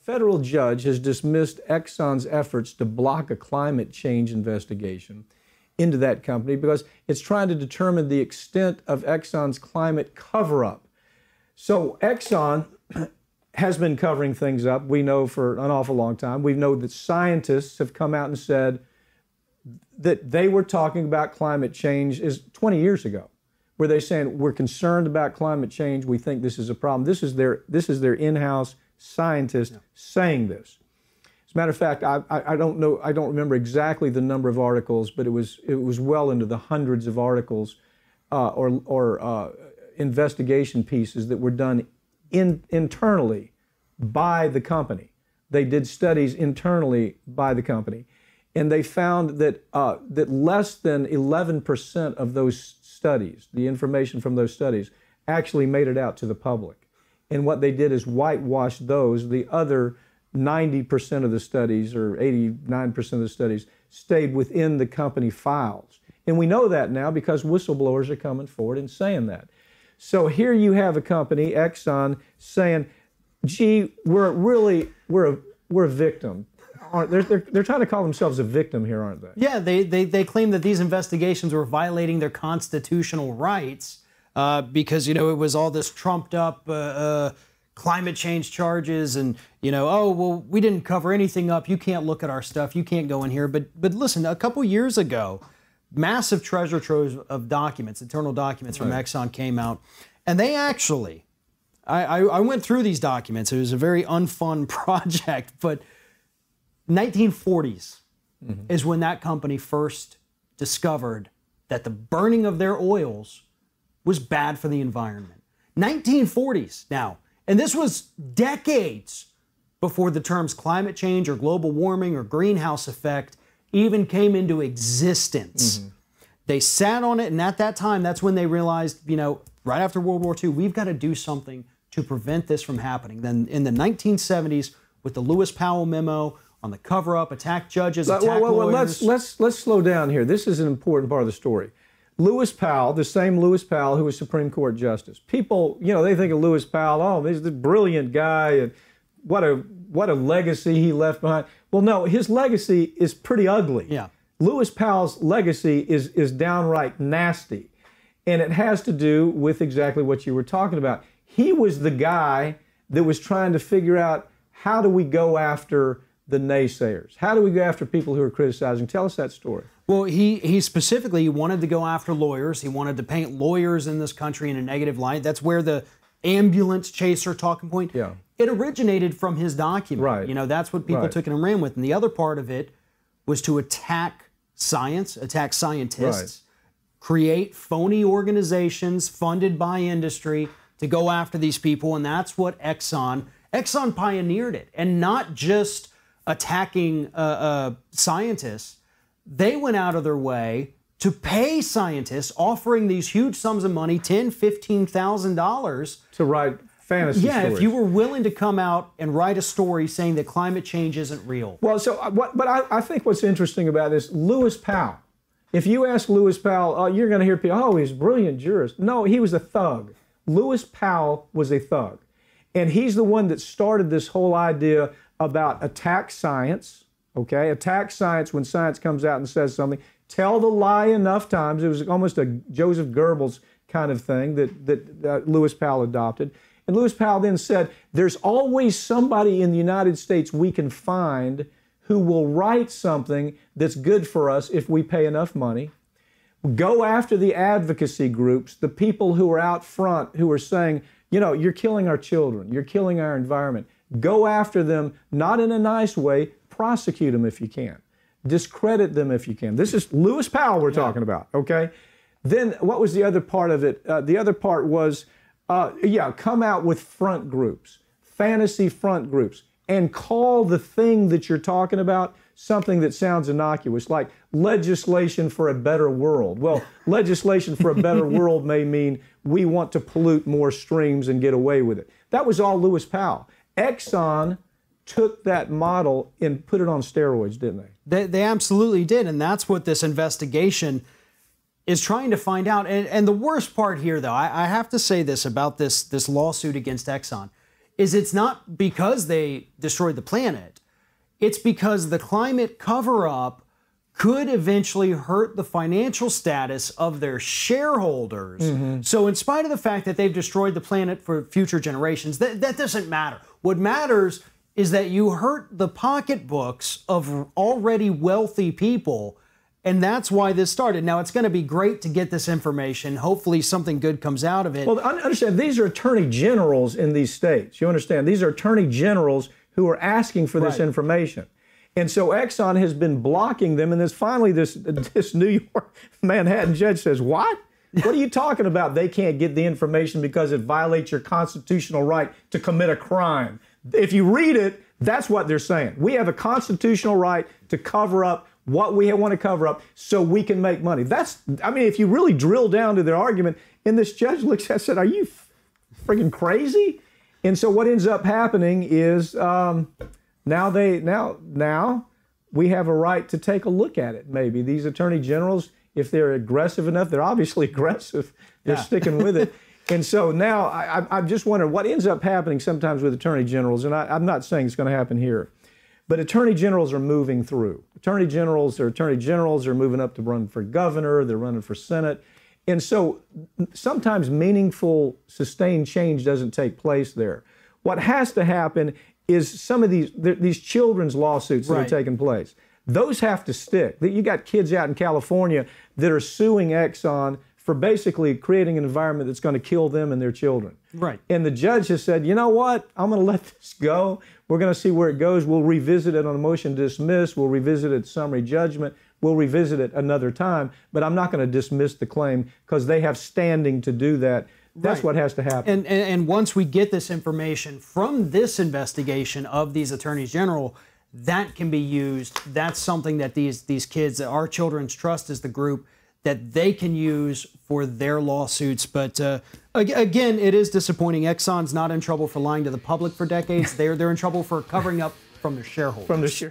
Federal judge has dismissed Exxon's efforts to block a climate change investigation into that company because it's trying to determine the extent of Exxon's climate cover-up. So Exxon has been covering things up, we know, for an awful long time. We know that scientists have come out and said that they were talking about climate change is 20 years ago, where they're saying we're concerned about climate change, we think this is a problem. This is their in-house scientist saying this. As a matter of fact, I don't remember exactly the number of articles, but it was well into the hundreds of articles or investigation pieces that were done internally by the company. They did studies internally by the company, and they found that that less than 11% of those studies, the information from those studies, actually made it out to the public. And what they did is whitewash those. The other 90% of the studies, or 89% of the studies, stayed within the company files. And we know that now because whistleblowers are coming forward and saying that. So here you have a company, Exxon, saying, gee, we're a victim. They're trying to call themselves a victim here, aren't they? Yeah, they claim that these investigations were violating their constitutional rights because, you know, it was all this trumped up climate change charges and, you know, oh, well, we didn't cover anything up. You can't look at our stuff. You can't go in here. But listen, a couple years ago, massive treasure troves of documents, internal documents from Exxon came out. And they actually, I went through these documents. It was a very unfun project, but 1940s is when that company first discovered that the burning of their oils was bad for the environment. 1940s now. And this was decades before the terms climate change or global warming or greenhouse effect even came into existence. They sat on it, and at that time, that's when they realized, you know, right after World War II, we've got to do something to prevent this from happening. Then in the 1970s, with the Lewis Powell memo on the cover-up, attack judges, attack lawyers. Let's slow down here. This is an important part of the story. Lewis Powell, the same Lewis Powell who was Supreme Court Justice. People, you know, they think of Lewis Powell, oh, he's this brilliant guy, and what a legacy he left behind. Well, no, his legacy is pretty ugly. Yeah. Lewis Powell's legacy is downright nasty, and it has to do with exactly what you were talking about. He was the guy that was trying to figure out, how do we go after the naysayers? How do we go after people who are criticizing? Tell us that story. Well, he specifically wanted to go after lawyers. He wanted to paint lawyers in this country in a negative light. That's where the ambulance chaser talking point, it originated from his document. Right. You know, that's what people took it and ran with. And the other part of it was to attack science, attack scientists, create phony organizations funded by industry to go after these people. And that's what Exxon pioneered it. And not just attacking scientists. They went out of their way to pay scientists, offering these huge sums of money, $10,000, $15,000. To write fantasy stories. If you were willing to come out and write a story saying that climate change isn't real. Well, so I think what's interesting about this, Lewis Powell. If you ask Lewis Powell, oh, you're going to hear people, oh, he's a brilliant jurist. No, he was a thug. Lewis Powell was a thug. And he's the one that started this whole idea about attack science, okay? Attack science when science comes out and says something. Tell the lie enough times. It was almost a Joseph Goebbels kind of thing that Lewis Powell adopted. And Lewis Powell then said, there's always somebody in the United States we can find who will write something that's good for us if we pay enough money. Go after the advocacy groups, the people who are out front who are saying, you know, you're killing our children, you're killing our environment. Go after them, not in a nice way, prosecute them if you can. Discredit them if you can. This is Lewis Powell we're talking about, okay? Then what was the other part of it? The other part was, come out with front groups, fantasy front groups, and call the thing that you're talking about something that sounds innocuous, like legislation for a better world. Well, legislation for a better world may mean we want to pollute more streams and get away with it. That was all Lewis Powell. Exxon took that model and put it on steroids, didn't they? They absolutely did, and that's what this investigation is trying to find out. And the worst part here, though, I have to say this about this lawsuit against Exxon. is it's not because they destroyed the planet. It's because the climate cover-up could eventually hurt the financial status of their shareholders. So in spite of the fact that they've destroyed the planet for future generations, that doesn't matter. What matters is that you hurt the pocketbooks of already wealthy people, and that's why this started. Now, it's going to be great to get this information. Hopefully something good comes out of it. Well, understand, these are attorney generals in these states. You understand? These are attorney generals who are asking for this information. And so Exxon has been blocking them, and then finally this New York Manhattan judge says, what? What are you talking about? They can't get the information because it violates your constitutional right to commit a crime. If you read it, that's what they're saying. We have a constitutional right to cover up what we want to cover up so we can make money. If you really drill down to their argument, and this judge looks at it and said, are you freaking crazy? And so what ends up happening is now we have a right to take a look at it. Maybe these attorney generals, if they're aggressive enough, they're obviously aggressive. They're sticking with it. And so now I'm just wondering what ends up happening sometimes with attorney generals, and I'm not saying it's going to happen here, but attorney generals are moving through. Attorney generals are moving up to run for governor, they're running for Senate. And so sometimes meaningful, sustained change doesn't take place there. What has to happen is some of these children's lawsuits that are taking place. Those have to stick. You got kids out in California that are suing Exxon for basically creating an environment that's going to kill them and their children. Right. And the judge has said, you know what? I'm going to let this go. We're going to see where it goes. We'll revisit it on a motion to dismiss. We'll revisit it at summary judgment. We'll revisit it another time. But I'm not going to dismiss the claim because they have standing to do that. That's what has to happen. And once we get this information from this investigation of these attorneys general, that can be used. That's something that these kids, our Children's Trust is the group that they can use for their lawsuits. But again, it is disappointing. Exxon's not in trouble for lying to the public for decades. They're in trouble for covering up from their shareholders.